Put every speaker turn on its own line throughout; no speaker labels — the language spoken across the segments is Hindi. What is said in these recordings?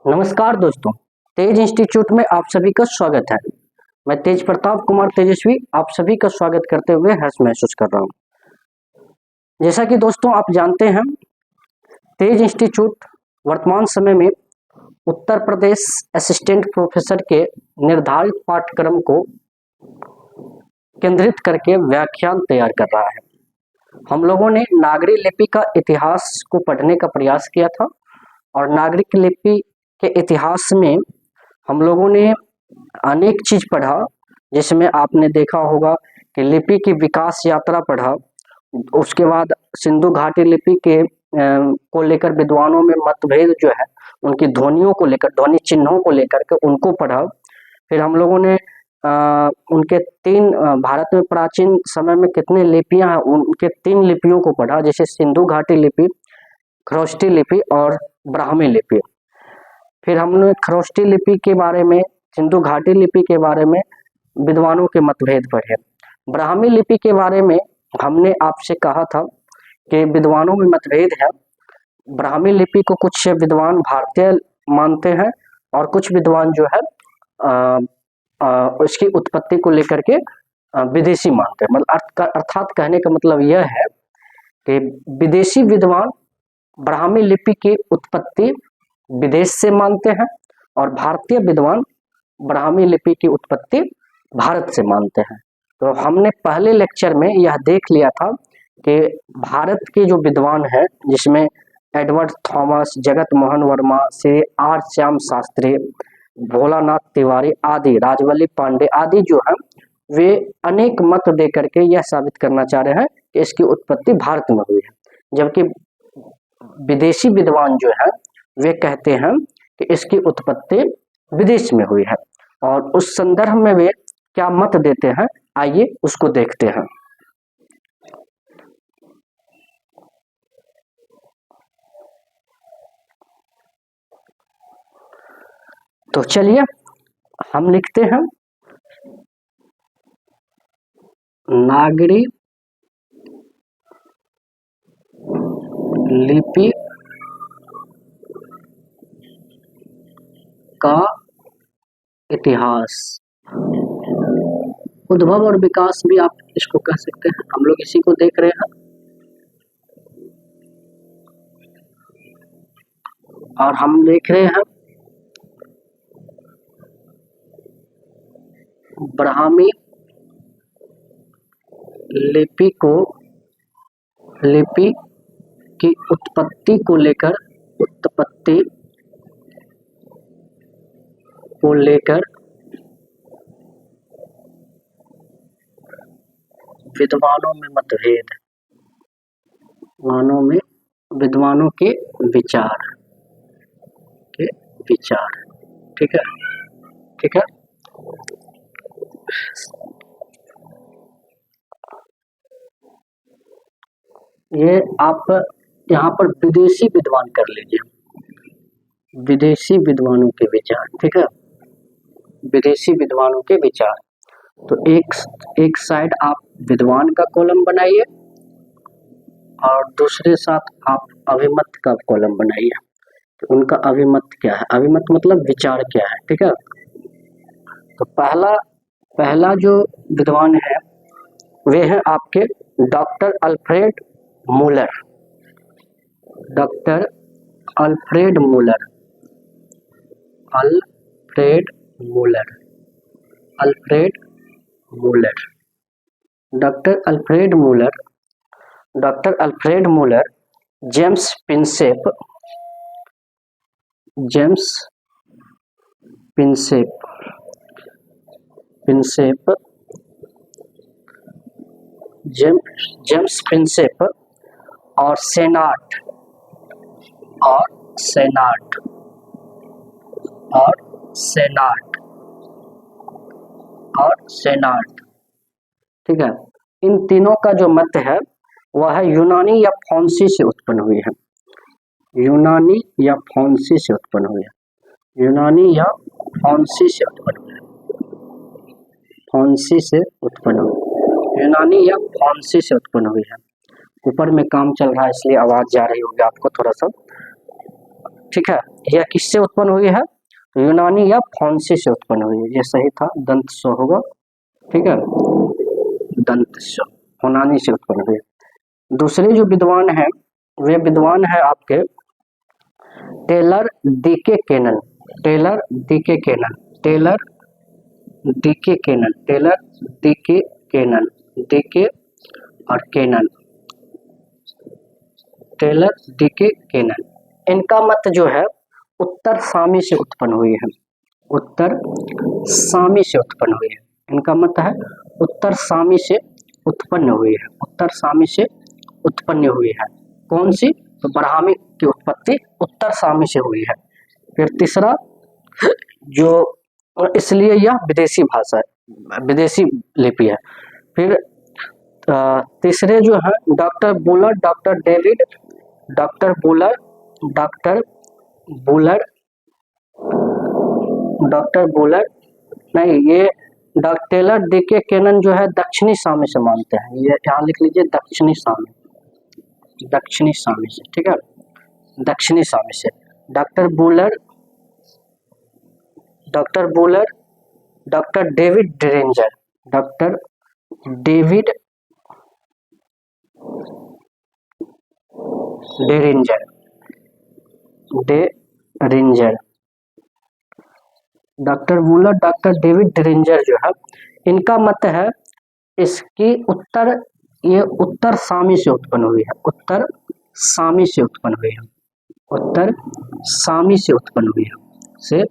नमस्कार दोस्तों, तेज इंस्टीट्यूट में आप सभी का स्वागत है। मैं तेज प्रताप कुमार तेजस्वी आप सभी का स्वागत करते हुए हर्ष महसूस कर रहा हूँ। जैसा कि दोस्तों आप जानते हैं, तेज इंस्टीट्यूट वर्तमान समय में उत्तर प्रदेश असिस्टेंट प्रोफेसर के निर्धारित पाठ्यक्रम को केंद्रित करके व्याख्यान तैयार कर रहा है। हम लोगों ने नागरी लिपि का इतिहास को पढ़ने का प्रयास किया था और नागरिक लिपि के इतिहास में हम लोगों ने अनेक चीज पढ़ा, जिसमें आपने देखा होगा कि लिपि की विकास यात्रा पढ़ा। उसके बाद सिंधु घाटी लिपि के को लेकर विद्वानों में मतभेद जो है, उनकी ध्वनियों को लेकर, ध्वनि चिन्हों को लेकर के उनको पढ़ा। फिर हम लोगों ने उनके भारत में प्राचीन समय में कितने लिपियां हैं उनके 3 लिपियों को पढ़ा, जैसे सिंधु घाटी लिपि, खरोष्टी लिपि और ब्राह्मी लिपि। फिर हमने खरोष्टी लिपि के बारे में, सिंधु घाटी लिपि के बारे में विद्वानों के मतभेद पढ़े। ब्राह्मी लिपि के बारे में हमने आपसे कहा था कि विद्वानों में मतभेद है। ब्राह्मी लिपि को कुछ विद्वान भारतीय मानते हैं और कुछ विद्वान जो है उसकी उत्पत्ति को लेकर के विदेशी मानते हैं। मतलब अर्थात कहने का मतलब यह है कि विदेशी विद्वान ब्राह्मी लिपि की उत्पत्ति विदेश से मानते हैं और भारतीय विद्वान ब्राह्मी लिपि की उत्पत्ति भारत से मानते हैं। तो हमने पहले लेक्चर में यह देख लिया था कि भारत के जो विद्वान हैं, जिसमें एडवर्ड थॉमस, जगत मोहन वर्मा, श्री आर श्याम शास्त्री, भोलानाथ तिवारी आदि, राजवल्लभ पांडे आदि जो हैं, वे अनेक मत दे करके यह साबित करना चाह रहे हैं कि इसकी उत्पत्ति भारत में हुई है, जबकि विदेशी विद्वान जो है वे कहते हैं कि इसकी उत्पत्ति विदेश में हुई है। और उस संदर्भ में वे क्या मत देते हैं, आइए उसको देखते हैं। तो चलिए हम लिखते हैं, नागरी लिपि का इतिहास, उद्भव और विकास भी आप इसको कह सकते हैं। हम लोग इसी को देख रहे हैं और हम देख रहे हैं ब्राह्मी लिपि की उत्पत्ति को लेकर विद्वानों में मतभेद, विद्वानों के विचार ठीक है। ये आप यहाँ पर विदेशी विद्वान कर लीजिए, विदेशी विद्वानों के विचार, ठीक है, विदेशी विद्वानों के विचार। तो एक साइड आप विद्वान का कॉलम बनाइए और दूसरे साथ आप अभिमत का कॉलम बनाइए। तो उनका अभिमत क्या है, अभिमत मतलब विचार क्या है, ठीक है। तो पहला जो विद्वान है वे हैं आपके doctor Alfred Müller. Doctor Alfred Müller, doctor Alfred Müller, James Prinsep, और सेनाट, ठीक है। इन तीनों का जो मत है वह है यूनानी या फारसी से उत्पन्न हुई है। यूनानी या फारसी से उत्पन्न हुई है। ऊपर में काम चल रहा है इसलिए आवाज जा रही होगी आपको थोड़ा सा, ठीक है, यह किससे उत्पन्न हुई है? तो यूनानी या फोंसी से उत्पन्न हुई है। ये सही था, दंत स होगा, ठीक है, दंत स, यूनानी से उत्पन्न हुई है। दूसरे जो विद्वान है वे विद्वान है आपके Taylor D K Kennan, Taylor D K Kennan, Taylor D K Kennan, Taylor D K Kennan, D K और केनन, टेलर डीके केनन। इनका मत जो है उत्तर सामी से उत्पन्न हुई है, उत्तर सामी से उत्पन्न हुई है। इनका मत है उत्तर सामी से उत्पन्न हुई है, उत्तर सामी से उत्पन्न हुई है। कौन सी? तो ब्राह्मी की उत्पत्ति उत्तर सामी से हुई है। फिर तीसरा जो, इसलिए यह विदेशी भाषा है, विदेशी लिपि है। फिर तीसरे जो है doctor Buller, doctor David, doctor Buller, doctor Buller, doctor Buller नहीं, ये डॉक्टर टेलर डीके केनन जो है दक्षिणी सामी से मानते हैं। ये यहाँ लिख लीजिए, दक्षिणी सामी, दक्षिणी सामी से, ठीक है, दक्षिणी सामी से। Doctor Buller, doctor Buller, doctor David Deranger, doctor David Derringer, Derringer, doctor Buller, doctor David Derringer जो है, इनका मत है इसकी उत्तर, ये उत्तर सामी से उत्पन्न हुई है, उत्तर सामी से उत्पन्न हुई है, उत्तर सामी से उत्पन्न हुई है, से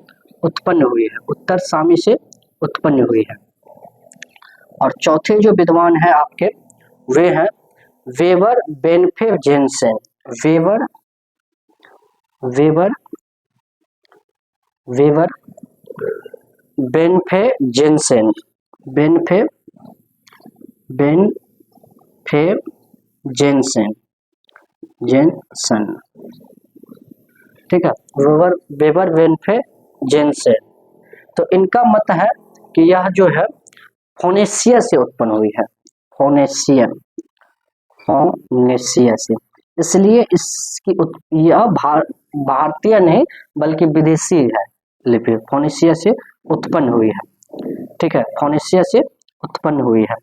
उत्पन्न हुई है, उत्तर सामी से उत्पन्न हुई है। और चौथे जो विद्वान है आपके वे हैं Weber Benfey Jensen, Weber, Weber, Weber Benfey Jensen, Benfey, Benfey Jensen, Jensen, ठीक है, वेबर, वेबर बेनफे जेनसेन। तो इनका मत है कि यह जो है फोनेशिया से उत्पन्न हुई है, फोनेशिया, फोनेशिया से। इसलिए इसकी यह भारतीय नहीं बल्कि विदेशी है लिपि, फोनेशिया से उत्पन्न हुई है, ठीक है, फोनेशिया से उत्पन्न हुई है।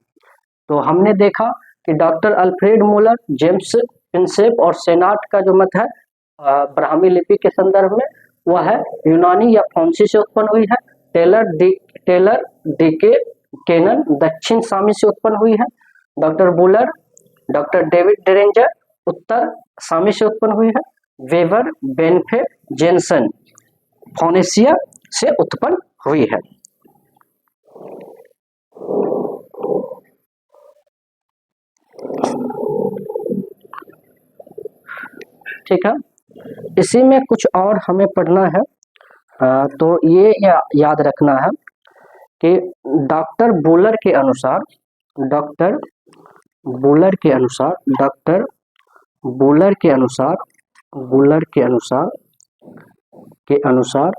तो हमने देखा कि डॉक्टर अल्फ्रेड मुलर, जेम्स प्रिंसेप और सेनाट का जो मत है ब्राह्मी लिपि के संदर्भ में वह है यूनानी या फोंसी से उत्पन्न हुई है। टेलर डीके केनन दक्षिण सामी से उत्पन्न हुई है। डॉक्टर बुलर, डॉक्टर डेविड डेरेंजर उत्तर सामी से उत्पन्न हुई है। वेबर बेनफे जेनसन फोनेशिया से उत्पन्न हुई है। ठीक है, इसी में कुछ और हमें पढ़ना है। तो ये याद रखना है कि डॉक्टर बुलर के अनुसार, डॉक्टर बुलर के अनुसार, डॉक्टर बुलर के अनुसार, बुलर के अनुसार, के अनुसार,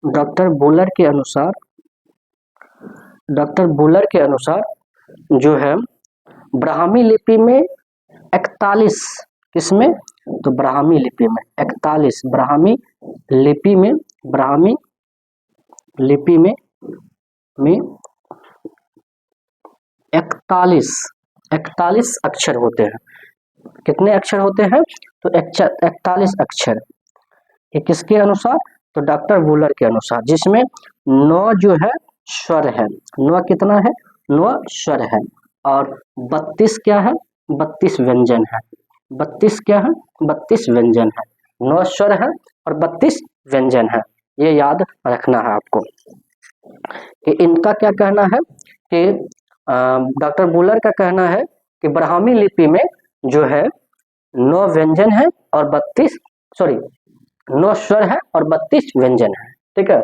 डॉक्टर बुलर के अनुसार, डॉक्टर बुलर के अनुसार जो है ब्राह्मी लिपि में 41, किसमें? तो ब्राह्मी लिपि में 41, ब्राह्मी लिपि में, ब्राह्मी लिपि में 41 अक्षर होते हैं। कितने अक्षर होते हैं? तो 41 अक्षर। ये किसके अनुसार? तो डॉक्टर बुलर के अनुसार, जिसमें 9 जो है स्वर है। 9 कितना है? 9 स्वर है और 32 क्या है? 32 व्यंजन है। 32 क्या है? 32 व्यंजन है। 9 स्वर है और 32 व्यंजन है। ये याद रखना है आपको कि इनका क्या कहना है कि डॉक्टर बुलर का कहना है कि ब्राह्मी लिपि में जो है 9 व्यंजन है और 9 स्वर है और 32 व्यंजन है। ठीक है,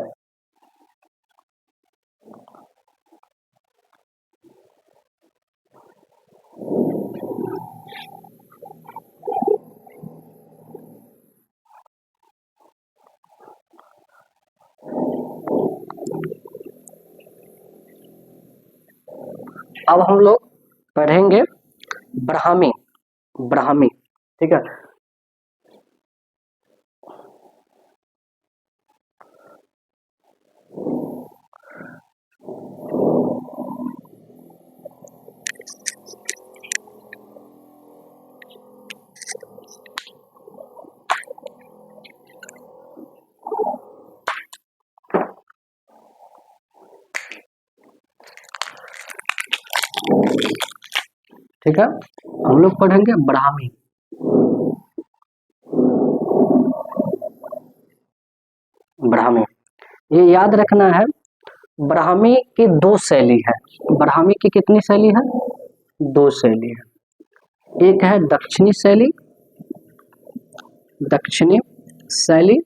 अब हम लोग पढ़ेंगे ब्राह्मी। ब्राह्मी, ठीक है, ठीक है। हम लोग पढ़ेंगे ब्राह्मी। ब्राह्मी, ये याद रखना है, ब्राह्मी की दो शैली है। ब्राह्मी की कितनी शैली है? दो शैली है। एक है दक्षिणी शैली, दक्षिणी शैली,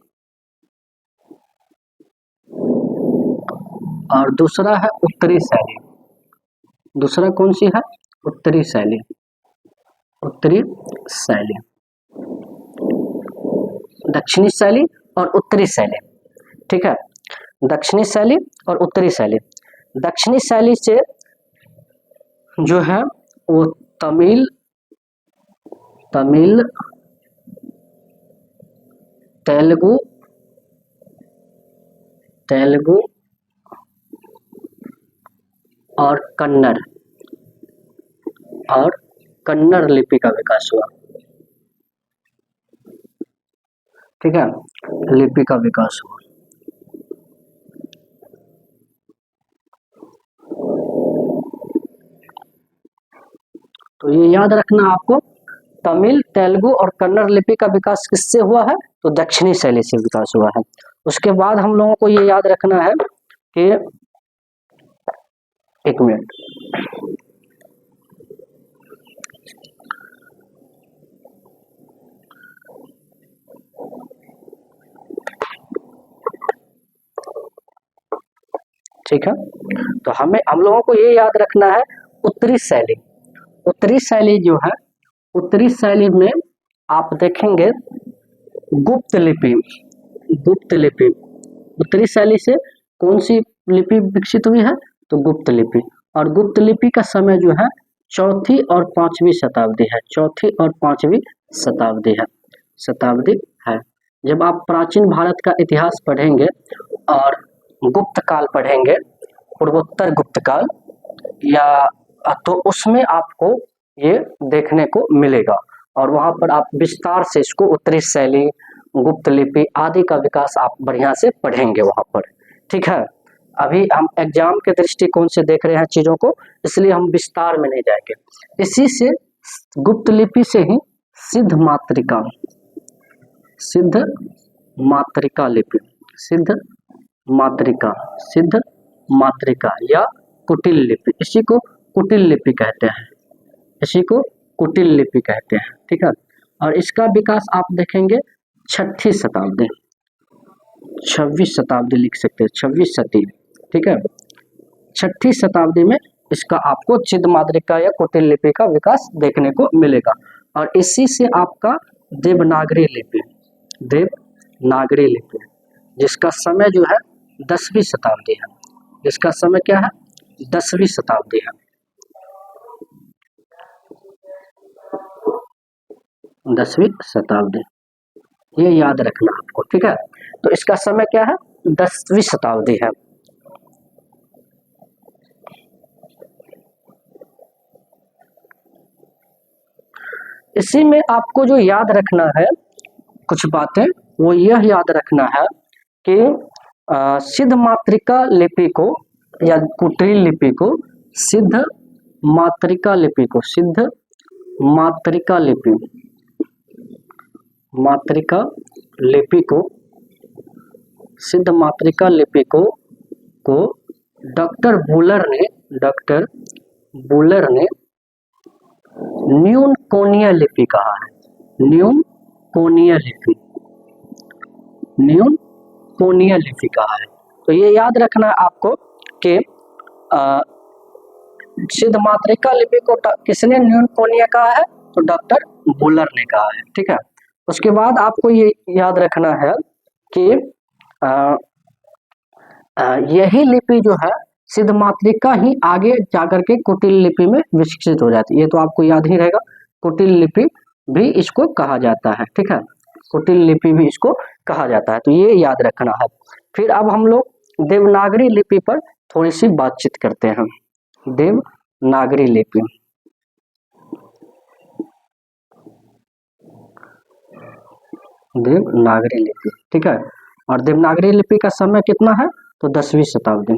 और दूसरा है उत्तरी शैली। दूसरा कौन सी है? उत्तरी शैली। उत्तरी शैली, दक्षिणी शैली और उत्तरी शैली, ठीक है। दक्षिणी शैली और उत्तरी शैली। दक्षिणी शैली से जो है वो तमिल, तेलुगु, और कन्नड़ लिपि का विकास हुआ, ठीक है। लिपि का विकास हुआ। तो ये याद रखना आपको, तमिल, तेलुगु और कन्नड़ लिपि का विकास किससे हुआ है? तो दक्षिणी शैली से विकास हुआ है। उसके बाद हम लोगों को ये याद रखना है कि, एक मिनट, ठीक है। तो हम लोगों को ये याद रखना है उत्तरी शैली। उत्तरी शैली जो है, उत्तरी शैली में आप देखेंगे गुप्त लिपि। गुप्त लिपि, उत्तरी शैली से कौन सी लिपि विकसित हुई है? तो गुप्त लिपि। और गुप्त लिपि का समय जो है चौथी और पांचवी शताब्दी है। चौथी और पांचवी शताब्दी है। जब आप प्राचीन भारत का इतिहास पढ़ेंगे और गुप्त काल पढ़ेंगे, पूर्वोत्तर गुप्त काल, या तो उसमें आपको ये देखने को मिलेगा, और वहां पर आप विस्तार से इसको उत्तरी शैली, गुप्त लिपि आदि का विकास आप बढ़िया से पढ़ेंगे वहां पर, ठीक है। अभी हम एग्जाम के दृष्टिकोण से देख रहे हैं चीजों को, इसलिए हम विस्तार में नहीं जाएंगे। इसी से गुप्त लिपि से ही सिद्ध मातृका लिपि, सिद्ध मातृका या कुटिल लिपि, इसी को कुटिल लिपि कहते हैं, इसी को कुटिल लिपि कहते हैं, ठीक है। और इसका विकास आप देखेंगे 6वीं शताब्दी, 26वीं शताब्दी लिख सकते हैं, 26 सदी, ठीक है। 6वीं शताब्दी में इसका आपको सिद्ध मातृका या कुटिल लिपि का विकास देखने को मिलेगा। और इसी से आपका देवनागरी लिपि, जिसका समय जो है 10वीं शताब्दी है, जिसका समय क्या है? 10वीं शताब्दी है, 10वीं शताब्दी, ये याद रखना आपको, ठीक है। तो इसका समय क्या है? 10वीं शताब्दी है। इसी में आपको जो याद रखना है कुछ बातें, वो यह याद रखना है कि सिद्ध मातृका लिपि को या कुटिल लिपि को, सिद्ध मातृका लिपि को, सिद्ध मातृका लिपि को डॉक्टर बुलर ने न्यून कोणीय लिपि कहा है। न्यून कोणीय लिपि कहा है। तो ये याद रखना है आपको कि सिद्ध मातृका लिपि को किसने न्यून कोणीय कहा है? तो डॉक्टर बुलर ने कहा है, ठीक है। उसके बाद आपको ये याद रखना है कि यही लिपि जो है सिद्ध मातृका ही आगे जाकर के कुटिल लिपि में विकसित हो जाती है। ये तो आपको याद ही रहेगा, कुटिल लिपि भी इसको कहा जाता है, ठीक है। कुटिल लिपि भी इसको कहा जाता है, तो ये याद रखना है। फिर अब हम लोग देवनागरी लिपि पर थोड़ी सी बातचीत करते हैं। देवनागरी लिपि, ठीक है। और देवनागरी लिपि का समय कितना है? तो 10वीं शताब्दी।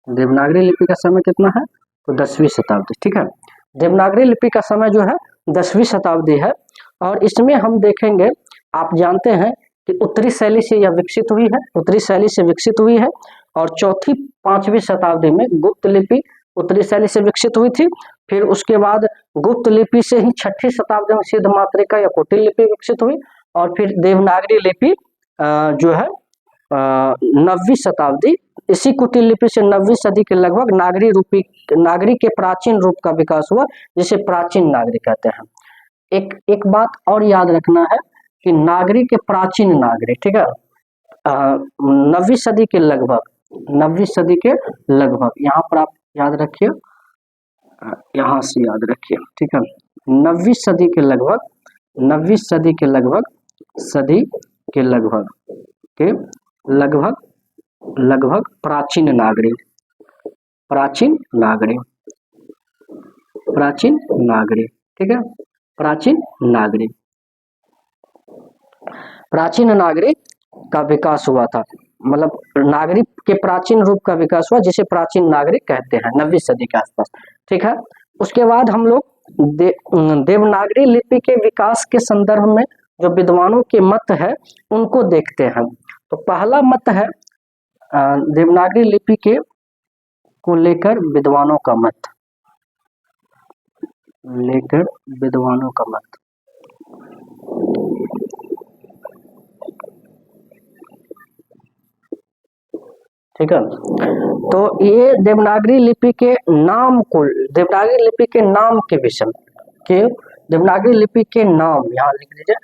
देवनागरी लिपि का समय कितना है, तो 10वीं शताब्दी। ठीक है, देवनागरी लिपि का समय जो है 10वीं शताब्दी है। और इसमें हम देखेंगे, आप जानते हैं कि उत्तरी शैली से यह विकसित हुई है, उत्तरी शैली से विकसित हुई है। और चौथी 5वीं शताब्दी में गुप्त लिपि उत्तरी शैली से विकसित हुई थी। फिर उसके बाद गुप्त लिपि से ही 6ठी शताब्दी में सिद्ध मातृका या कुटिल लिपि विकसित हुई। और फिर देवनागरी लिपि जो है 9वीं शताब्दी, इसी कुटिल लिपि से 9वीं सदी के लगभग नागरी के प्राचीन रूप का विकास हुआ, जिसे प्राचीन नागरी कहते हैं। एक बात और याद रखना है कि नागरी के प्राचीन नागरी, ठीक है, 9वीं सदी के लगभग, 9वीं सदी के लगभग, यहाँ पर आप याद रखिए, यहाँ से याद रखिए। ठीक है, 9वीं सदी के लगभग, 9वीं सदी के लगभग, सदी के लगभग के लगभग लगभग प्राचीन नागरी, प्राचीन नागरी, प्राचीन नागरी, ठीक है, प्राचीन नागरी, प्राचीन नागरी का विकास हुआ था। मतलब नागरी के प्राचीन रूप का विकास हुआ, जिसे प्राचीन नागरी कहते हैं, 9वीं सदी के आसपास। ठीक है, उसके बाद हम लोग देवनागरी लिपि के विकास के संदर्भ में जो विद्वानों के मत है उनको देखते हैं। तो पहला मत है देवनागरी लिपि के को लेकर विद्वानों का मत, लेकर विद्वानों का मत। ठीक है, तो ये देवनागरी लिपि के नाम को, देवनागरी लिपि के नाम के विषय के, देवनागरी लिपि के नाम यहाँ लिख लीजिए,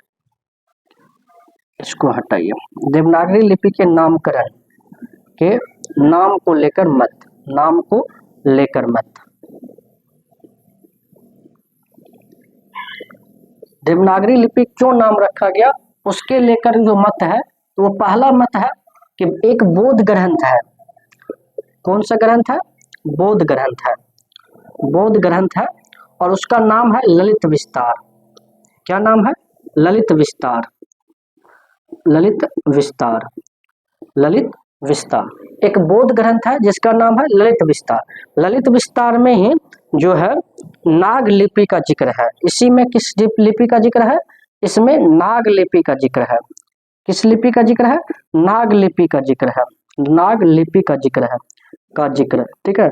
इसको हटाइए। देवनागरी लिपि के नामकरण के नाम को लेकर मत, नाम को लेकर मत। देवनागरी लिपि क्यों नाम रखा गया उसके लेकर जो मत है, तो वो पहला मत है कि एक बौद्ध ग्रंथ है। कौन सा ग्रंथ है? बौद्ध ग्रंथ है, बौद्ध ग्रंथ है, और उसका नाम है ललित विस्तार। क्या नाम है? ललित विस्तार, ललित विस्तार, ललित विस्तार। एक बौद्ध ग्रंथ है जिसका नाम है ललित विस्तार। ललित विस्तार में ही जो है नाग लिपि का जिक्र है। इसी में किस लिपि का जिक्र है? इसमें नाग लिपि का जिक्र है। किस लिपि का जिक्र है? नाग लिपि का जिक्र है, नाग लिपि का जिक्र है, का जिक्र। ठीक है,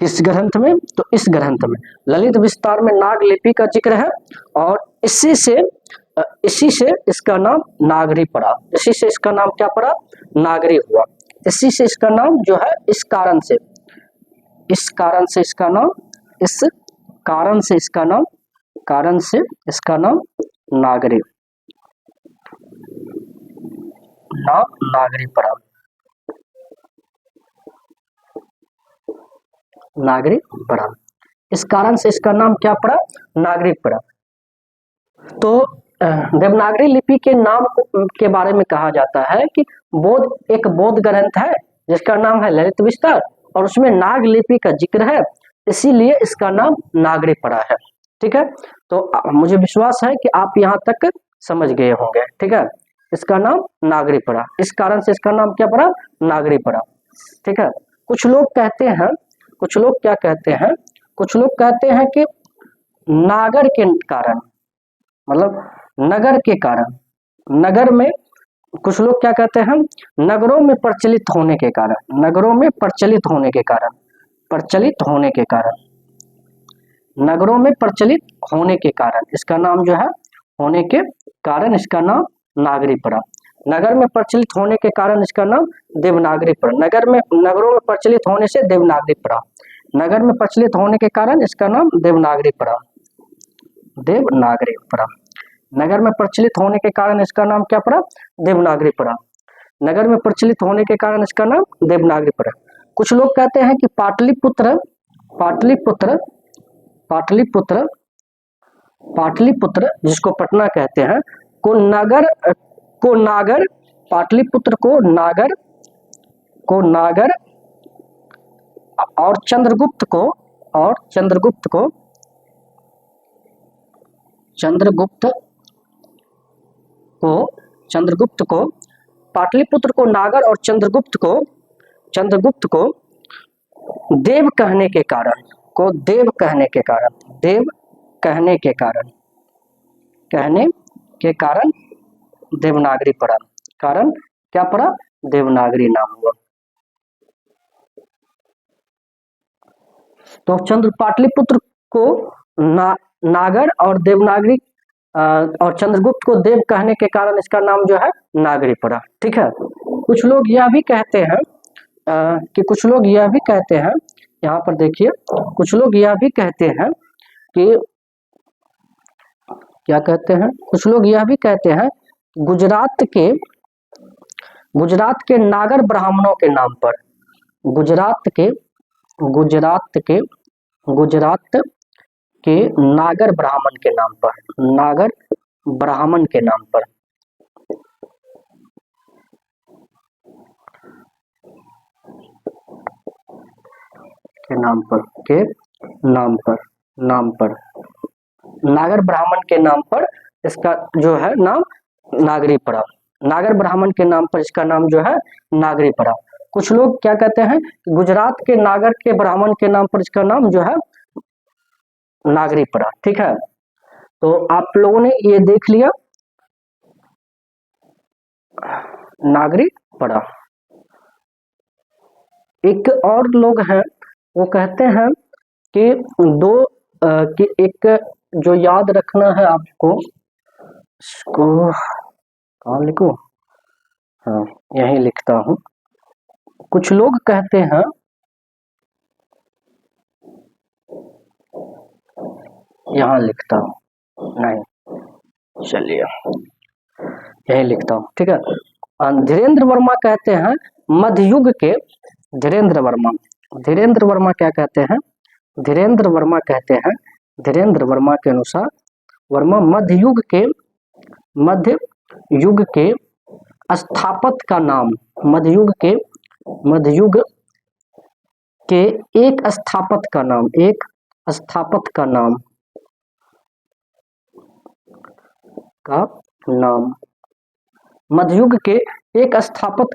किस ग्रंथ में? तो इस ग्रंथ में, ललित विस्तार में नाग लिपि का जिक्र है। और इसी से इसका नाम नागरी पड़ा। इसी से इसका नाम क्या पड़ा? नागरी हुआ। इसी से इसका नाम जो है, इस कारण से इसका नाम, इस कारण से इसका नाम नागरी, नागरी पड़ा, नागरी पड़ा। इस कारण से इसका नाम क्या पड़ा? नागरी पड़ा। तो देवनागरी लिपि के नाम के बारे में कहा जाता है कि एक बौद्ध ग्रंथ है जिसका नाम है ललित विस्तार, और उसमें नाग लिपि का जिक्र है, इसीलिए इसका नाम नागरी पड़ा है। ठीक है, तो मुझे विश्वास है कि आप यहाँ तक समझ गए होंगे। ठीक है, इसका नाम नागरी पड़ा, इस कारण से इसका नाम क्या पड़ा? नागरी पड़ा। ठीक है, कुछ लोग कहते हैं, कुछ लोग क्या कहते हैं, कुछ लोग कहते हैं कि नागर के कारण, मतलब नगर के कारण, नगर में, कुछ लोग क्या कहते हैं, नगरों में प्रचलित होने के कारण, नगरों में प्रचलित होने के कारण, प्रचलित होने के कारण, नगरों में प्रचलित होने के कारण इसका नाम जो है, होने के कारण इसका नाम नागरी पड़ा। नगर में प्रचलित होने के कारण इसका नाम देवनागरी पड़ा। नगरों में प्रचलित होने से देवनागरी पड़ा। नगर में प्रचलित होने के कारण इसका नाम देवनागरी पड़ा, देवनागरी पड़ा। नगर में प्रचलित होने के कारण इसका नाम क्या पड़ा? देवनागरी पड़ा। नगर में प्रचलित होने के कारण इसका नाम देवनागरी पड़ा। कुछ लोग कहते हैं कि पाटलिपुत्र जिसको पटना कहते हैं, को नागर, पाटलिपुत्र को नागर और चंद्रगुप्त को पाटलिपुत्र को नागर और चंद्रगुप्त को देव कहने के कारण, को देव कहने के कारण, देव कहने के कारण, कहने के कारण देवनागरी पड़ा। कारण क्या पड़ा? देवनागरी नाम हुआ। तो चंद्र पाटलिपुत्र को नागर और देवनागरी और चंद्रगुप्त को देव कहने के कारण इसका नाम जो है नागरी पड़ा। ठीक है। कुछ लोग यह भी कहते हैं कुछ लोग यह भी कहते हैं, यहाँ पर देखिए, कुछ लोग यह भी कहते हैं कि क्या कहते हैं, कुछ लोग यह भी कहते हैं गुजरात के नागर ब्राह्मणों के नाम पर, गुजरात के नागर ब्राह्मण के नाम पर, नागर ब्राह्मण के नाम पर, नागर ब्राह्मण के नाम पर इसका जो है नाम नागरी पड़ा। नागर ब्राह्मण के नाम पर इसका नाम जो है नागरी पड़ा। कुछ लोग क्या कहते हैं, गुजरात के नागर के ब्राह्मण के नाम पर इसका नाम जो है नागरी पड़ा। ठीक है। तो आप लोगों ने ये देख लिया, नागरी पड़ा। एक और लोग हैं, वो कहते हैं कि कि एक जो याद रखना है आपको, इसको कहाँ लिखूं? हाँ, यहीं लिखता हूँ। कुछ लोग कहते हैं, यहाँ लिखता हूँ, नहीं, चलिए यही लिखता हूँ। ठीक है। धीरेन्द्र वर्मा कहते हैं मध्ययुग के, धीरेन्द्र वर्मा क्या कहते हैं, धीरेन्द्र वर्मा कहते हैं, धीरेन्द्र वर्मा के अनुसार, वर्मा मध्य युग के स्थापत का नाम, मध्य युग के एक स्थापत का नाम, एक स्थापत का नाम मध्ययुग के एक स्थापत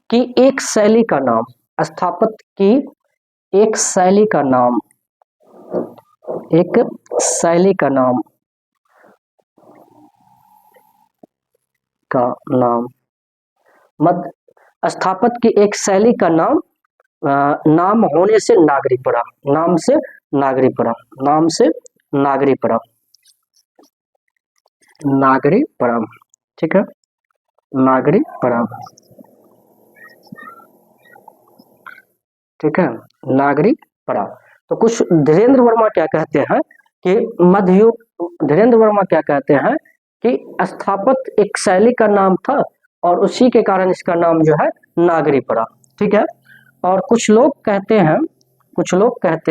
की एक शैली का नाम, स्थापत की एक शैली का नाम, एक शैली का नाम स्थापत की एक शैली का नाम होने से नागरी पड़ा, नाम से नागरी पड़ा, नाम से नागरी पड़ा, नागरी पड़ा। ठीक है, नागरी पड़ा। ठीक है, नागरी पड़ा। तो कुछ धीरेन्द्र वर्मा क्या कहते हैं कि धीरेन्द्र वर्मा क्या कहते हैं कि स्थापत एक शैली का नाम था और उसी के कारण इसका नाम जो है नागरी पड़ा। ठीक है। और कुछ लोग कहते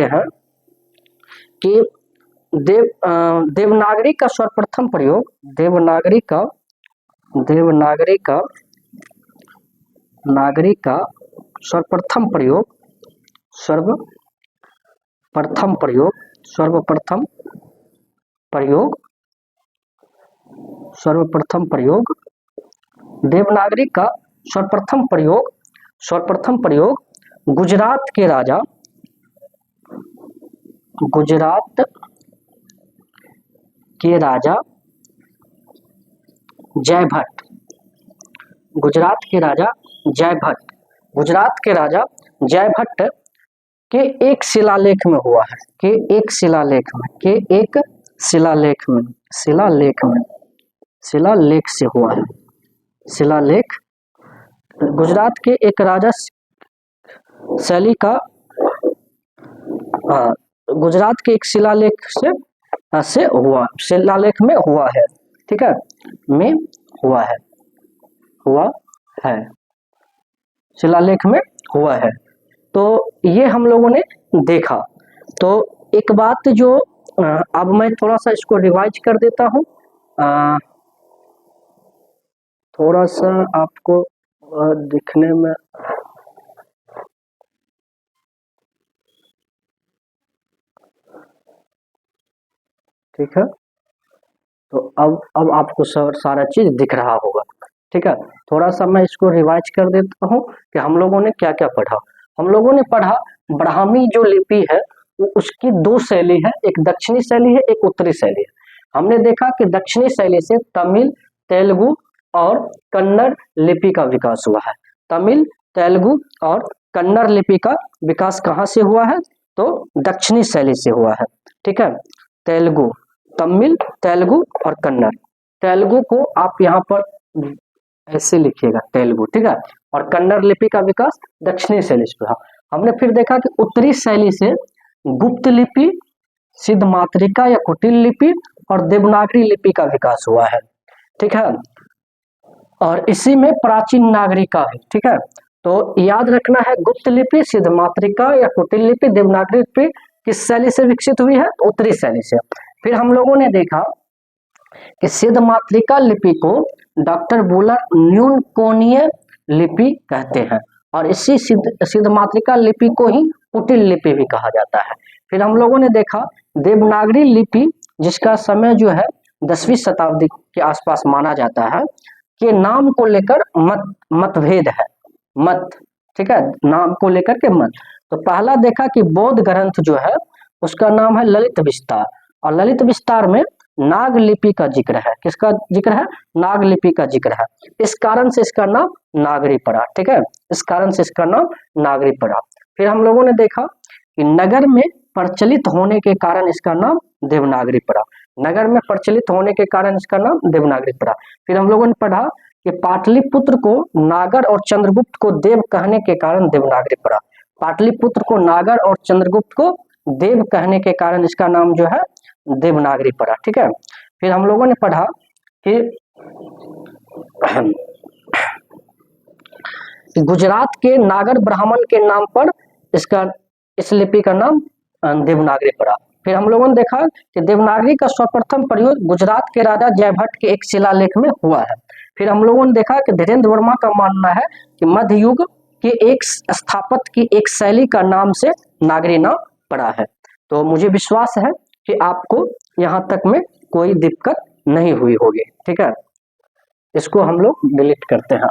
हैं कि देवनागरी का सर्वप्रथम प्रयोग, देवनागरी का सर्वप्रथम प्रयोग देवनागरी का सर्वप्रथम प्रयोग गुजरात के राजा जयभट्ट, गुजरात के राजा के एक शिलालेख में हुआ है, शिलालेख से हुआ है। शिलालेख गुजरात के एक राजा शैली का, गुजरात के एक शिलालेख से हुआ, शिलालेख में हुआ है। ठीक है, में हुआ है, शिलालेख में हुआ है। तो ये हम लोगों ने देखा। तो एक बात जो अब मैं थोड़ा सा इसको रिवाइज कर देता हूँ, थोड़ा सा आपको दिखने में, ठीक है। तो अब आपको सारा चीज दिख रहा होगा। ठीक है, थोड़ा सा मैं इसको रिवाइज कर देता हूँ कि हम लोगों ने क्या क्या पढ़ा। हम लोगों ने पढ़ा ब्राह्मी जो लिपि है वो उसकी दो शैली है, एक दक्षिणी शैली है, एक उत्तरी शैली है। हमने देखा कि दक्षिणी शैली से तमिल, तेलुगु और कन्नड़ लिपि का विकास हुआ है। तमिल, तेलुगु और कन्नड़ लिपि का विकास कहाँ से हुआ है? तो दक्षिणी शैली से हुआ है। ठीक है, तेलुगु, तमिल, तेलुगु और कन्नड़। तेलुगु को आप यहाँ पर ऐसे लिखिएगा, तेलुगु। ठीक है, और कन्नड़ लिपि का विकास दक्षिणी शैली से हुआ। हमने फिर देखा कि उत्तरी शैली से गुप्त लिपि, सिद्ध मातृका या कुटिल लिपि और देवनागरी लिपि का विकास हुआ है। ठीक है, और इसी में प्राचीन नागरिका है। ठीक है, तो याद रखना है, गुप्त लिपि, सिद्ध मातृका या कुटिल लिपि, देवनागरी लिपि किस शैली से विकसित हुई है? उत्तरी शैली से। फिर हम लोगों ने देखा कि सिद्ध मातृका लिपि को डॉक्टर बुलर न्यून कोणीय लिपि कहते हैं और इसी सिद्ध मातृका लिपि को ही कुटिल लिपि भी कहा जाता है। फिर हम लोगों ने देखा देवनागरी लिपि, जिसका समय जो है 10वीं शताब्दी के आसपास माना जाता है, के नाम को लेकर मतभेद है। ठीक है, नाम को लेकर के मत। तो पहला देखा कि बौद्ध ग्रंथ जो है उसका नाम है ललित विस्तार, और ललित विस्तार में नाग लिपि का जिक्र है। किसका जिक्र है? नाग लिपि का जिक्र है। इस कारण से इसका नाम नागरी पड़ा। ठीक है, इस कारण से इसका नाम नागरी पड़ा। फिर हम लोगों ने देखा कि नगर में प्रचलित होने के कारण इसका नाम देवनागरी पड़ा। नगर में प्रचलित होने के कारण इसका नाम देवनागरी पड़ा। फिर हम लोगों ने पढ़ा कि पाटलिपुत्र को नागर और चंद्रगुप्त को देव कहने के कारण देवनागरी पड़ा। पाटलिपुत्र को नागर और चंद्रगुप्त को देव कहने के कारण इसका नाम जो है देवनागरी पड़ा। ठीक है, फिर हम लोगों ने पढ़ा कि गुजरात के नागर ब्राह्मण के नाम पर इस लिपि का नाम देवनागरी पड़ा। फिर हम लोगों ने देखा कि देवनागरी का सर्वप्रथम प्रयोग गुजरात के राजा जयभट्ट के एक शिलालेख में हुआ है। फिर हम लोगों ने देखा कि धीरेन्द्र वर्मा का मानना है कि मध्य युग के एक स्थापत्य की एक शैली का नाम से नागरी नाम पड़ा है। तो मुझे विश्वास है कि आपको यहाँ तक में कोई दिक्कत नहीं हुई होगी। ठीक है, इसको हम लोग डिलीट करते हैं।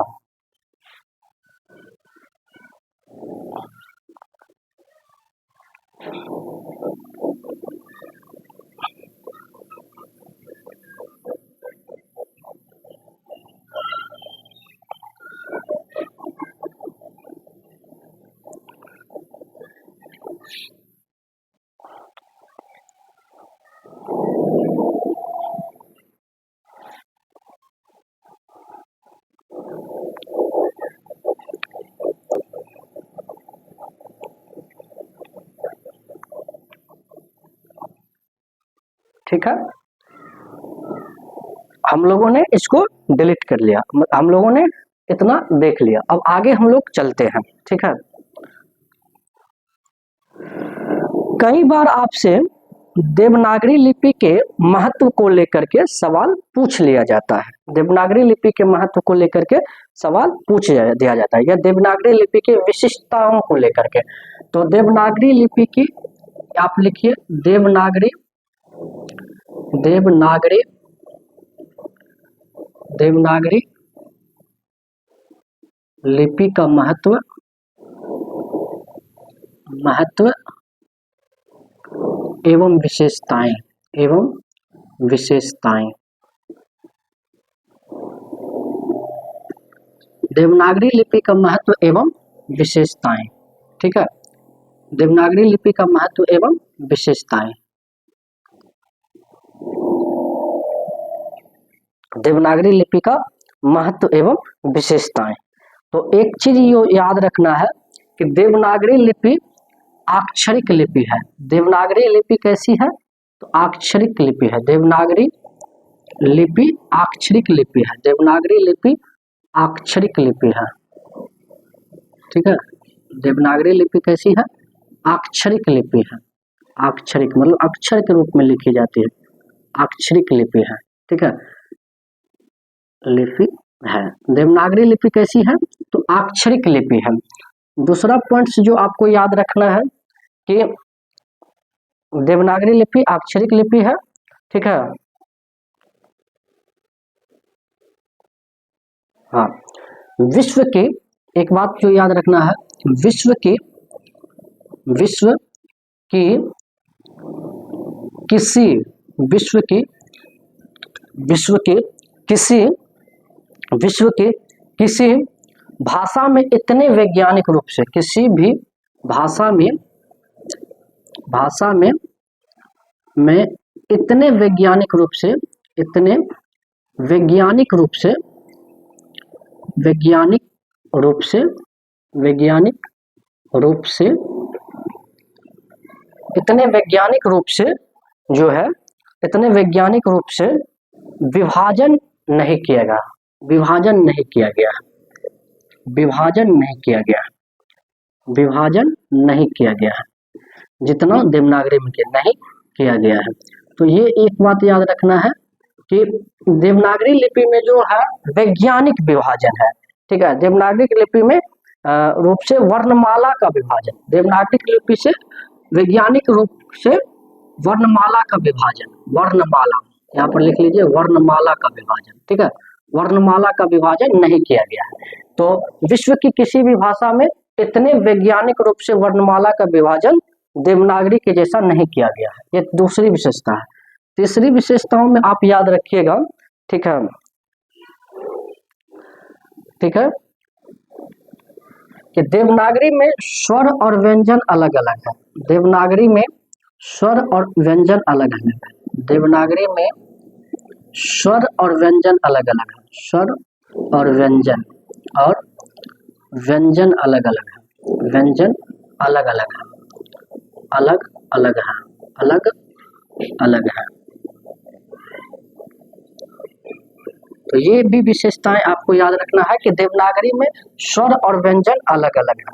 ठीक है, हम लोगों ने इसको डिलीट कर लिया, हम लोगों ने इतना देख लिया। अब आगे हम लोग चलते हैं। ठीक है, कई बार आपसे देवनागरी लिपि के महत्व को लेकर के सवाल पूछ लिया जाता है। देवनागरी लिपि के महत्व को लेकर के सवाल पूछ दिया जाता है, या देवनागरी लिपि की विशिष्टताओं को लेकर के। तो देवनागरी लिपि की आप लिखिए, देवनागरी लिपि का महत्व एवं विशेषताएं देवनागरी लिपि का महत्व एवं विशेषताएं। ठीक है, देवनागरी लिपि का महत्व एवं विशेषताएं। देवनागरी लिपि का महत्व एवं विशेषताएं। तो एक चीज याद रखना है कि देवनागरी लिपि अक्षरिक लिपि है। देवनागरी लिपि कैसी है? तो अक्षरिक लिपि है। देवनागरी लिपि अक्षरिक लिपि है। देवनागरी लिपि अक्षरिक लिपि है। ठीक है, देवनागरी लिपि कैसी है? अक्षरिक लिपि है। अक्षरिक मतलब अक्षर के रूप में लिखी जाती है, अक्षरिक लिपि है। ठीक है, लिपि है। देवनागरी लिपि कैसी है? तो अक्षरिक लिपि है। दूसरा पॉइंट जो आपको याद रखना है कि देवनागरी लिपि अक्षरिक लिपि है। ठीक है, हाँ, विश्व की एक बात जो याद रखना है, विश्व की विश्व की किसी विश्व की विश्व की किसी विश्व की किसी भाषा में इतने वैज्ञानिक रूप से, किसी भी भाषा में इतने वैज्ञानिक रूप से, इतने वैज्ञानिक रूप से वैज्ञानिक रूप से वैज्ञानिक रूप से इतने वैज्ञानिक रूप से जो है, इतने वैज्ञानिक रूप से विभाजन नहीं किया गया, विभाजन नहीं किया गया, विभाजन नहीं किया गया, विभाजन नहीं किया गया है, जितना देवनागरी में नहीं किया गया है। तो ये एक बात याद रखना है कि देवनागरी लिपि में जो है वैज्ञानिक विभाजन है, ठीक है। देवनागरी लिपि में रूप से वर्णमाला का विभाजन, देवनागरी लिपि से वैज्ञानिक रूप से वर्णमाला का विभाजन, वर्णमाला यहाँ पर लिख लीजिए, वर्णमाला का विभाजन, ठीक है, वर्णमाला का विभाजन नहीं किया गया है। तो विश्व की किसी भी भाषा में इतने वैज्ञानिक रूप से वर्णमाला का विभाजन देवनागरी के जैसा नहीं किया गया है, ये दूसरी विशेषता है। तीसरी विशेषताओं में आप याद रखिएगा, ठीक है, ठीक है, कि देवनागरी में स्वर और व्यंजन अलग अलग है, देवनागरी में स्वर और व्यंजन अलग अलग है, देवनागरी में स्वर और व्यंजन अलग अलग है, स्वर और व्यंजन अलग अलग है, व्यंजन अलग अलग है, अलग अलग है, अलग अलग है। तो ये भी विशेषताएं आपको याद रखना है कि देवनागरी में स्वर और व्यंजन अलग अलग है,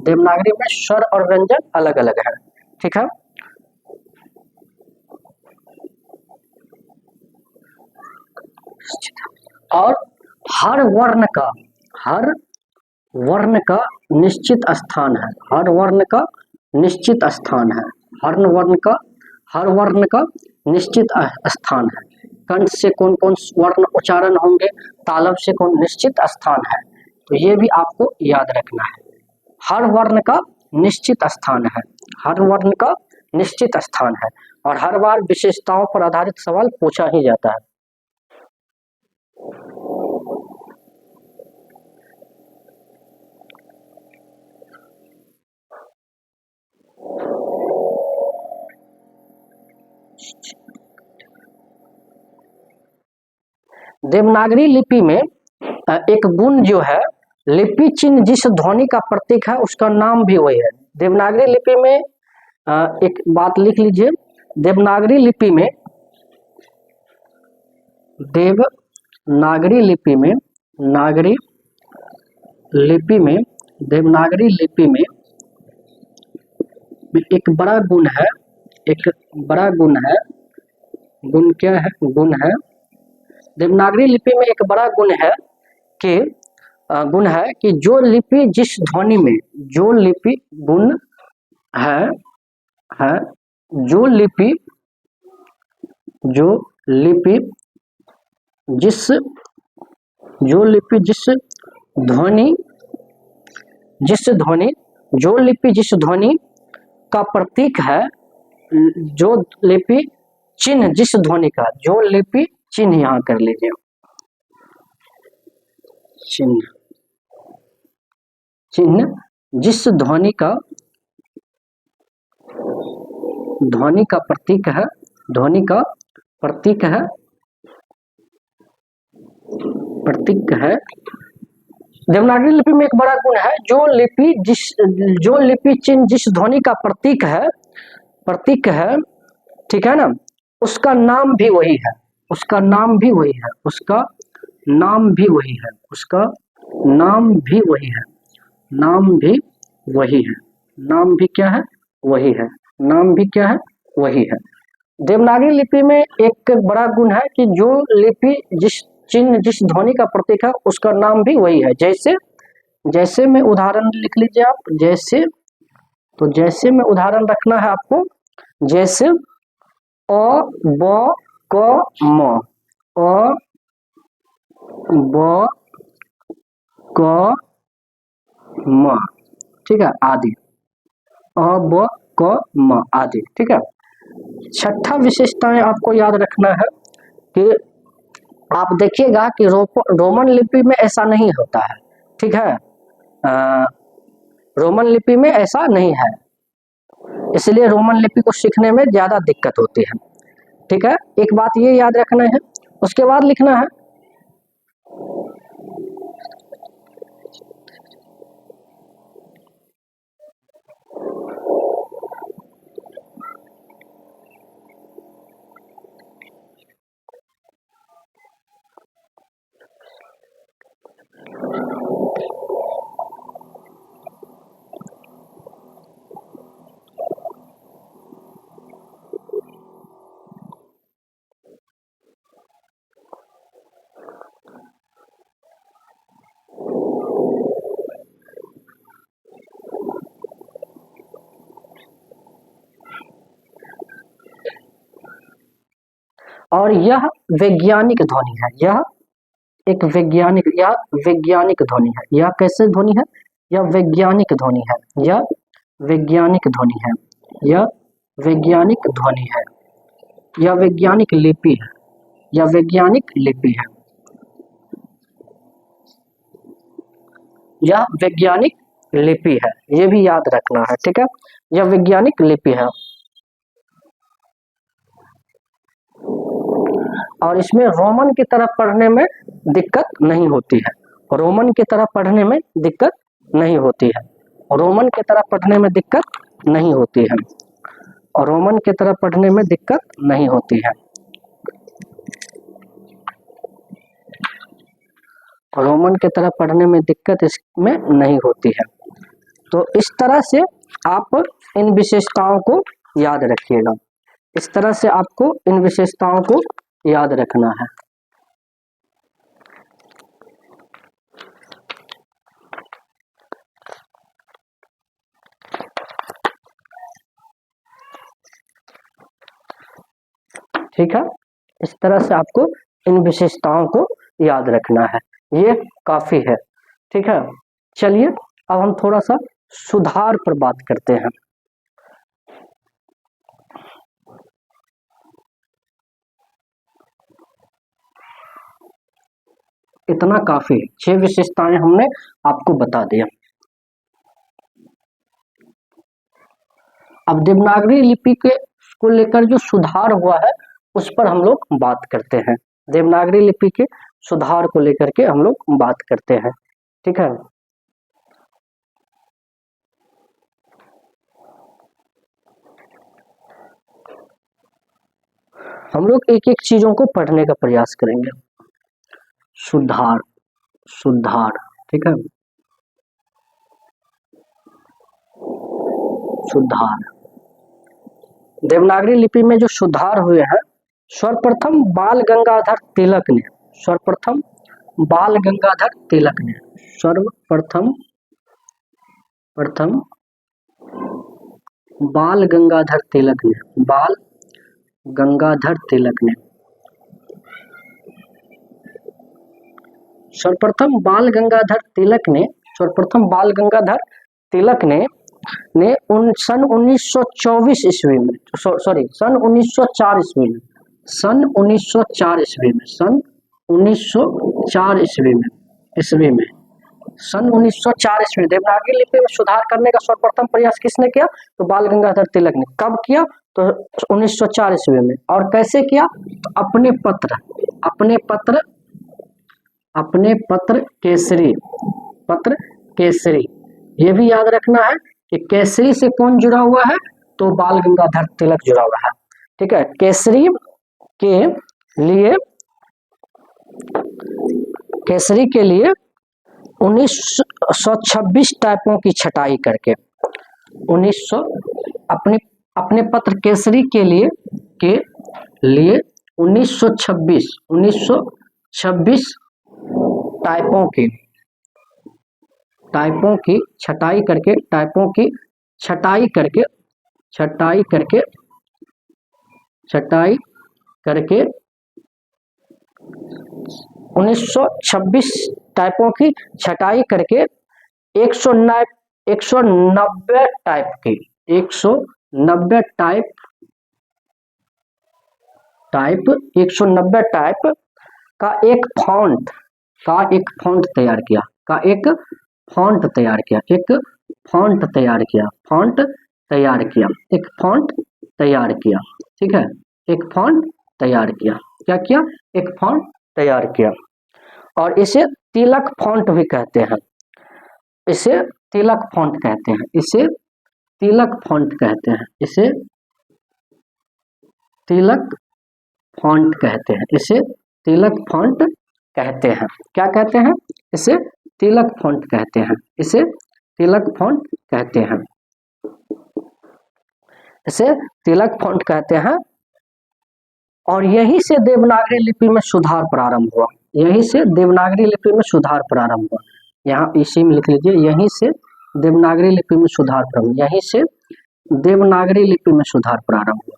देवनागरी में स्वर और व्यंजन अलग अलग है, ठीक है। और हर वर्ण का निश्चित स्थान है, हर वर्ण का निश्चित स्थान है, हर वर्ण का निश्चित स्थान है। कंठ से कौन कौन वर्ण उच्चारण होंगे, तालव से कौन निश्चित स्थान है, तो ये भी आपको याद रखना है। हर वर्ण का निश्चित स्थान है, हर वर्ण का निश्चित स्थान है, और हर बार विशेषताओं पर आधारित सवाल पूछा ही जाता है। देवनागरी लिपि में एक गुण जो है, लिपि चिन्ह जिस ध्वनि का प्रतीक है उसका नाम भी वही है। देवनागरी लिपि में एक बात लिख लीजिए, देवनागरी लिपि में देवनागरी लिपि में देवनागरी लिपि में एक बड़ा गुण है, एक बड़ा गुण है, गुण क्या है, गुण है, देवनागरी लिपि में एक बड़ा गुण है कि जो लिपि जिस ध्वनि में, जो लिपि गुण है जो लिपि जिस ध्वनि का प्रतीक है, जो लिपि चिन्ह जिस ध्वनि का, जो लिपि चिन्ह यहाँ कर लीजिए, चिन्ह जिस ध्वनि का प्रतीक है, देवनागरी लिपि में एक बड़ा गुण है, जो लिपि चिन्ह जिस ध्वनि का प्रतीक है, ठीक है ना, उसका नाम भी वही है, उसका नाम भी वही है, उसका नाम भी वही है, उसका नाम भी वही है, नाम भी वही है, नाम भी क्या है, वही है, नाम भी क्या है, वही है। देवनागरी लिपि में एक बड़ा गुण है कि जो लिपि जिस चिन्ह जिस ध्वनि का प्रतीक है उसका नाम भी वही है। जैसे में उदाहरण लिख लीजिए आप, जैसे में उदाहरण रखना है आपको, जैसे अ ब क म, अ ब क म, ठीक है, आदि। अ ब क म आदि। ठीक है। छठा विशेषताएं आपको याद रखना है कि आप देखिएगा कि रोमन लिपि में ऐसा नहीं होता है। ठीक है। रोमन लिपि में ऐसा नहीं है, इसलिए रोमन लिपि को सीखने में ज्यादा दिक्कत होती है। ठीक है। एक बात ये याद रखना है। उसके बाद लिखना है और यह वैज्ञानिक ध्वनि है। यह एक वैज्ञानिक ध्वनि है। यह कैसे ध्वनि है? यह वैज्ञानिक ध्वनि है। यह वैज्ञानिक ध्वनि है। यह वैज्ञानिक ध्वनि है। यह वैज्ञानिक लिपि है। यह वैज्ञानिक लिपि है। यह वैज्ञानिक लिपि है। ये भी याद रखना है। ठीक है। यह वैज्ञानिक लिपि है और इसमें रोमन की तरह पढ़ने में दिक्कत नहीं होती है। रोमन की तरह पढ़ने में दिक्कत नहीं होती है। रोमन की तरह पढ़ने में दिक्कत नहीं होती है। और रोमन की तरह पढ़ने में दिक्कत नहीं होती है। रोमन की तरह पढ़ने में दिक्कत इसमें नहीं होती है। तो इस तरह से आप इन विशेषताओं को याद रखिएगा। इस तरह से आपको इन विशेषताओं को याद रखना है। ठीक है। इस तरह से आपको इन विशेषताओं को याद रखना है। ये काफी है। ठीक है। चलिए अब हम थोड़ा सा सुधार पर बात करते हैं। इतना काफी है। 6 विशेषताएं हमने आपको बता दिया। अब देवनागरी लिपि के को लेकर जो सुधार हुआ है उस पर हम लोग बात करते हैं। देवनागरी लिपि के सुधार को लेकर के हम लोग बात करते हैं। ठीक है। हम लोग एक एक चीजों को पढ़ने का प्रयास करेंगे। सुधार, सुधार। ठीक है। सुधार। देवनागरी लिपि में जो सुधार हुए हैं, सर्वप्रथम बाल गंगाधर तिलक ने, सर्वप्रथम बाल गंगाधर तिलक ने, सर्वप्रथम बाल गंगाधर तिलक ने, बाल गंगाधर तिलक ने, सर्वप्रथम बाल गंगाधर तिलक ने, सर्वप्रथम बाल गंगाधर तिलक ने सन 1924 ईस्वी में, सॉरी सन 1904 ईस्वी में, सन 1904 ईस्वी में, सन 1904 ईस्वी में, सन 1904 ईस्वी देवनागरी लिपि में सुधार करने का सर्वप्रथम प्रयास किसने किया? तो बाल गंगाधर तिलक ने। कब किया? तो 1904 ईस्वी में। और कैसे किया? तो अपने पत्र केसरी, पत्र केसरी। ये भी याद रखना है कि केसरी से कौन जुड़ा हुआ है? तो बाल गंगाधर तिलक जुड़ा हुआ है। ठीक है। केसरी के लिए 1926 टाइपों की छटाई करके, अपने पत्र केसरी के लिए 1926 टाइपों की छटाई करके, 1926 टाइपों की छटाई करके 190 टाइप की 190 टाइप का एक फॉन्ट तैयार किया, एक फॉन्ट तैयार किया, एक फॉन्ट तैयार किया, ठीक है, एक फॉन्ट तैयार किया, क्या किया, एक फॉन्ट तैयार किया, और इसे तिलक फॉन्ट भी कहते हैं, इसे तिलक फॉन्ट कहते हैं, इसे तिलक फॉन्ट कहते हैं, इसे तिलक फॉन्ट कहते हैं, इसे तिलक फॉन्ट कहते हैं, क्या कहते हैं, इसे तिलक फॉन्ट कहते हैं, इसे तिलक फॉन्ट कहते हैं, इसे तिलक फॉन्ट कहते हैं। और यहीं से देवनागरी लिपि में सुधार प्रारंभ हुआ, यहीं से देवनागरी लिपि में सुधार प्रारंभ हुआ, यहाँ इसी में लिख लीजिए, यहीं से देवनागरी लिपि में सुधार प्रारंभ, यहीं से देवनागरी लिपि में सुधार प्रारंभ हुआ,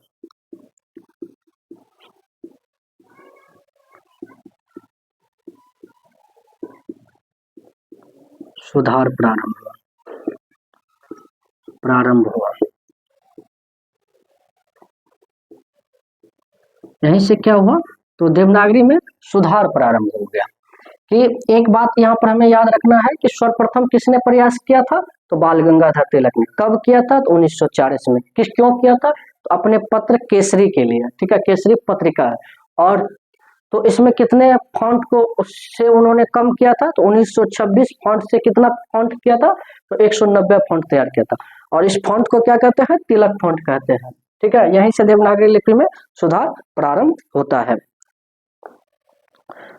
सुधार प्रारंभ हुआ, यहीं से क्या हुआ, तो देवनागरी में सुधार प्रारंभ हो गया। कि एक बात यहाँ पर हमें याद रखना है कि सर्वप्रथम किसने प्रयास किया था, तो बाल गंगाधर तिलक ने, कब किया था, तो 1940 में, क्यों किया था, तो अपने पत्र केसरी के लिए, ठीक है, केसरी पत्रिका है, और तो इसमें कितने फॉन्ट को उससे उन्होंने कम किया था, तो 1926 फॉन्ट से कितना फॉन्ट किया था, तो 190 फॉन्ट तैयार किया था, और इस फॉन्ट को क्या कहते हैं, तिलक फॉन्ट कहते हैं, ठीक है, यहीं से देवनागरी लिपि में सुधार प्रारंभ होता है।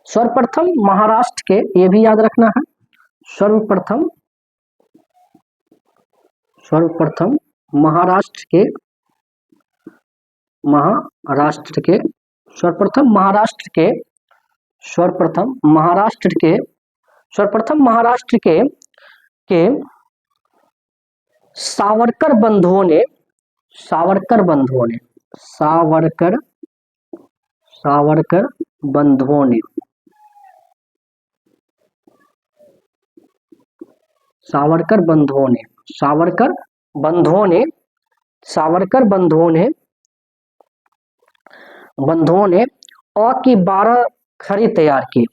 सर्वप्रथम महाराष्ट्र के, ये भी याद रखना है, सर्वप्रथम महाराष्ट्र के सावरकर बंधुओं ने अ की 12 खड़ी तैयार की,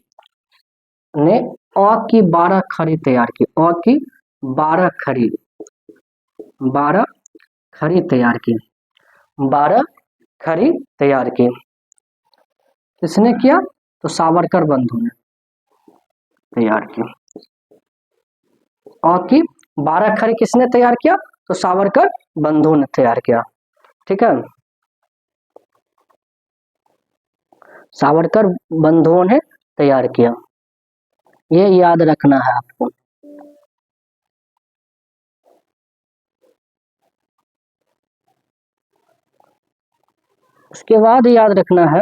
अ की 12 खड़ी तैयार की, अ की 12 खड़ी तैयार की, 12 खड़ी तैयार की, किसने किया, तो सावरकर बंधु ने तैयार की, अ की 12 खड़ी किसने तैयार किया, तो सावरकर बंधु ने तैयार किया, ठीक है, सावरकर बंधुओं ने तैयार किया, ये याद रखना है आपको। उसके बाद याद रखना है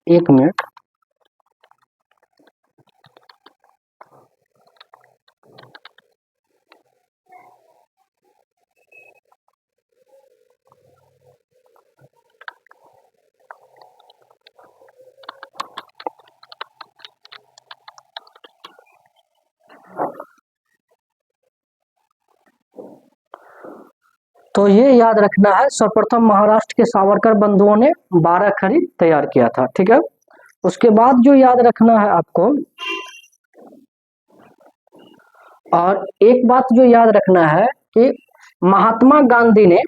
एक मिनट, तो ये याद रखना है, सर्वप्रथम महाराष्ट्र के सावरकर बंधुओं ने 12 खड़ी तैयार किया था, ठीक है। उसके बाद जो याद रखना है आपको, और एक बात जो याद रखना है कि महात्मा गांधी ने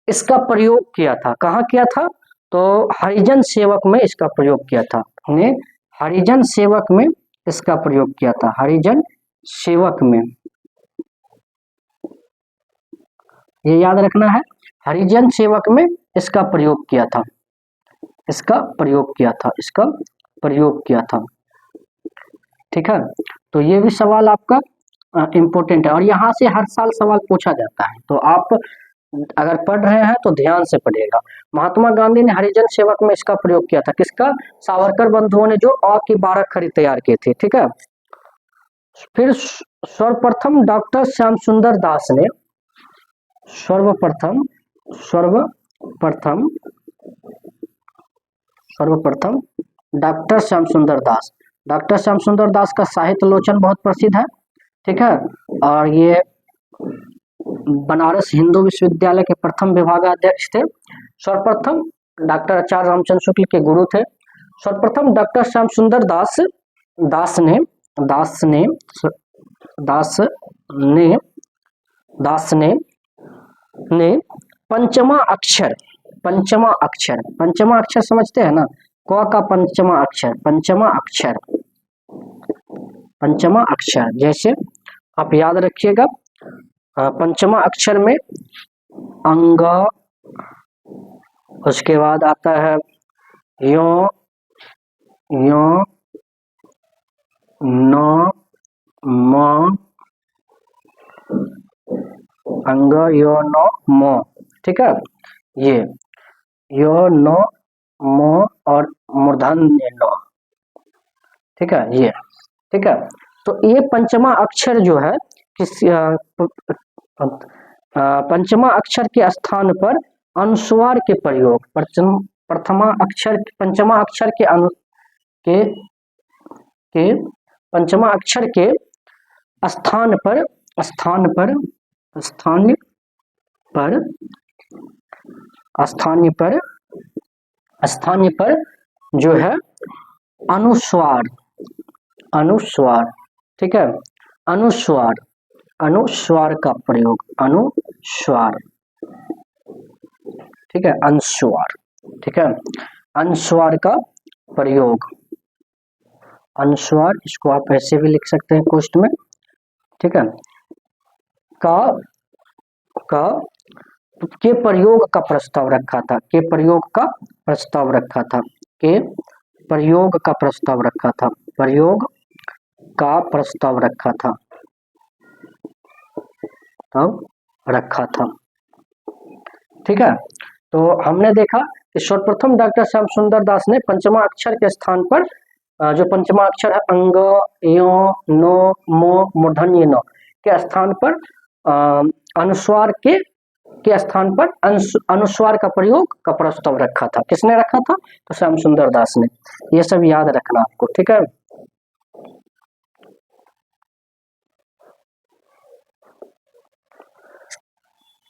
इसका प्रयोग किया था, कहाँ किया था, तो हरिजन सेवक में इसका प्रयोग किया था, ने हरिजन सेवक में इसका प्रयोग किया था, हरिजन सेवक में, ये याद रखना है, हरिजन सेवक में इसका प्रयोग किया था, इसका प्रयोग किया था, ठीक है। तो ये भी सवाल आपका इम्पोर्टेंट है, और यहाँ से हर साल सवाल पूछा जाता है, तो आप अगर पढ़ रहे हैं तो ध्यान से पढ़िएगा। महात्मा गांधी ने हरिजन सेवक में इसका प्रयोग किया था, किसका, सावरकर बंधुओं ने जो अ की 12 खड़ी तैयार की थी, ठीक है। फिर सर्वप्रथम डॉक्टर श्याम सुंदर दास ने सर्वप्रथम सर्वप्रथम सर्वप्रथम डॉक्टर श्याम सुंदर दास, डॉक्टर श्याम सुंदर दास का साहित्य लोचन बहुत प्रसिद्ध है, ठीक है। और ये बनारस हिंदू विश्वविद्यालय के प्रथम विभागाध्यक्ष थे। सर्वप्रथम डॉक्टर आचार्य रामचंद्र शुक्ल के गुरु थे। सर्वप्रथम डॉक्टर श्याम सुंदर दास ने पंचमा अक्षर समझते हैं ना, क का पंचमा अक्षर जैसे आप याद रखिएगा, पंचमा अक्षर में अंग, उसके बाद आता है यो न म, अंग यो न म, ठीक है। ये यो न म और मूर्धन्य न, ठीक है, ये ठीक है। तो ये पंचमा अक्षर जो है पंचमा अक्षर के स्थान पर अनुस्वार के प्रयोग, पंचमा अक्षर के स्थान पर जो है अनुस्वार, ठीक है, अनुस्वार का प्रयोग, ठीक है, ठीक है, अनुस्वार का प्रयोग, अनुस्वार, इसको आप ऐसे भी लिख सकते हैं कोष्ठ में, ठीक है, के प्रयोग का प्रस्ताव रखा था, प्रयोग का प्रस्ताव रखा था, ठीक है। तो हमने देखा कि सर्वप्रथम डॉक्टर श्याम सुंदर दास ने पंचमा अक्षर के स्थान पर जो पंचमा अक्षर है अंग, यो, नो, मो, मूर्धन्य न के स्थान पर अनुस्वार के स्थान पर अनुस्वार का प्रयोग का प्रस्ताव रखा था। किसने रखा था? तो श्याम सुंदर दास ने। ये सब याद रखना आपको, ठीक है।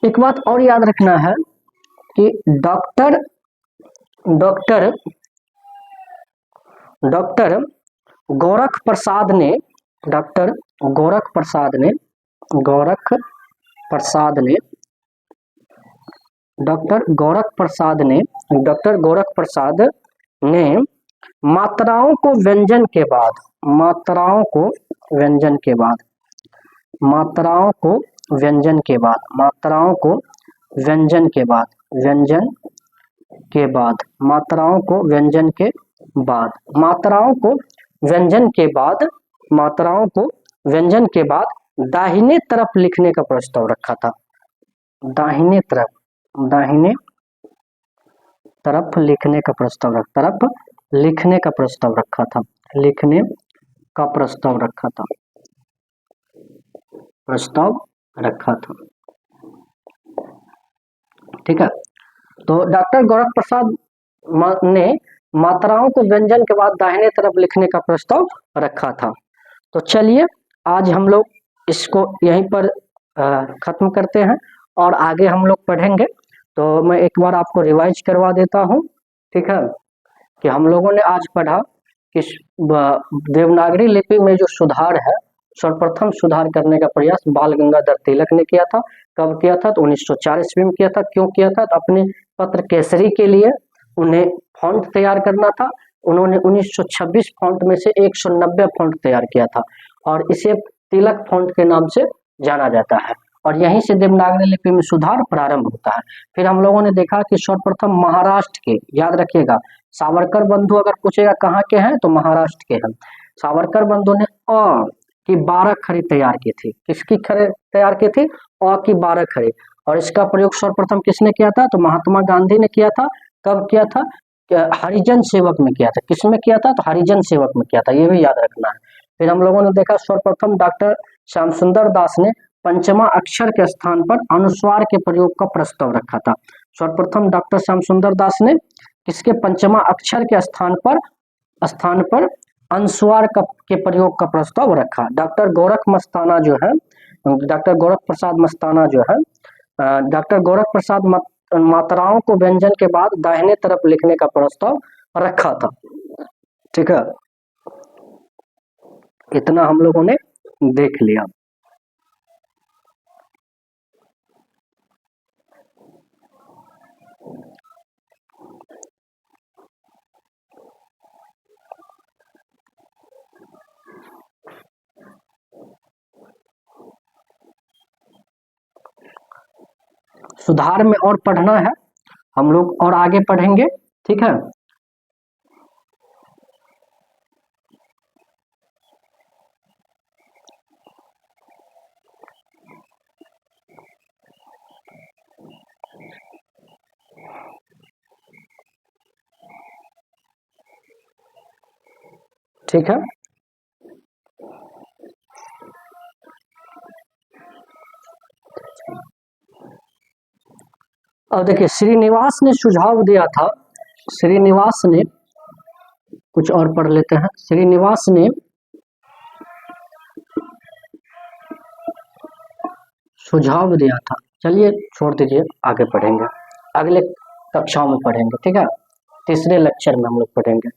एक बात और याद रखना है कि डॉक्टर गोरख प्रसाद ने डॉक्टर गोरख प्रसाद ने मात्राओं को व्यंजन के बाद दाहिने तरफ लिखने का प्रस्ताव रखा था। दाहिने तरफ लिखने का प्रस्ताव रखा था, ठीक है। तो डॉक्टर गोरख प्रसाद ने मात्राओं को व्यंजन के बाद दाहिने तरफ लिखने का प्रस्ताव रखा था। तो चलिए आज हम लोग इसको यहीं पर खत्म करते हैं और आगे हम लोग पढ़ेंगे। तो मैं एक बार आपको रिवाइज करवा देता हूं, ठीक है, कि हम लोगों ने आज पढ़ा कि देवनागरी लिपि में जो सुधार है, सर्वप्रथम सुधार करने का प्रयास बाल गंगाधर तिलक ने किया था। कब किया था? तो 1904 ईस्वी में किया था। क्यों किया था? तो अपने पत्र केसरी के लिए उन्हें फॉन्ट तैयार करना था। उन्होंने 1926 फॉन्ट में से 190 फॉन्ट तैयार किया था और इसे तिलक फॉन्ट के नाम से जाना जाता है और यहीं से देवनागरी लिपि में सुधार प्रारंभ होता है। फिर हम लोगों ने देखा कि सर्वप्रथम महाराष्ट्र के, याद रखिएगा, सावरकर बंधु अगर पूछेगा कहाँ के हैं तो महाराष्ट्र के हैं। सावरकर बंधु ने अ की 12 खड़ी तैयार की थी। किसकी खड़ी तैयार की थी? अ की 12 खड़ी। और इसका प्रयोग सर्वप्रथम किसने किया था? तो महात्मा गांधी ने किया था। कब किया था? हरिजन सेवक में किया था। किसमें किया था? तो हरिजन सेवक में किया था। ये भी याद रखना है। फिर हम लोगों ने देखा सर्वप्रथम डॉक्टर श्याम सुंदर दास ने पंचमा अक्षर के स्थान पर अनुस्वार के प्रयोग का प्रस्ताव रखा था। सर्वप्रथम डॉक्टर श्याम सुंदर दास ने किसके पंचमा अक्षर के स्थान पर अनुस्वार के प्रयोग का प्रस्ताव रखा। डॉक्टर गोरख मस्ताना जो है, डॉक्टर गोरख प्रसाद मस्ताना जो है, डॉक्टर गोरख प्रसाद मात्राओं को व्यंजन के बाद दाहिने तरफ लिखने का प्रस्ताव रखा था। ठीक है, इतना हम लोगों ने देख लिया। सुधार में और पढ़ना है हम लोग, और आगे पढ़ेंगे। ठीक है, ठीक है। अब देखिए, श्रीनिवास ने सुझाव दिया था, श्रीनिवास ने, कुछ और पढ़ लेते हैं। श्रीनिवास ने सुझाव दिया था, चलिए छोड़ दीजिए, आगे पढ़ेंगे, अगले कक्षाओं में पढ़ेंगे। ठीक है, तीसरे लेक्चर में हम लोग पढ़ेंगे।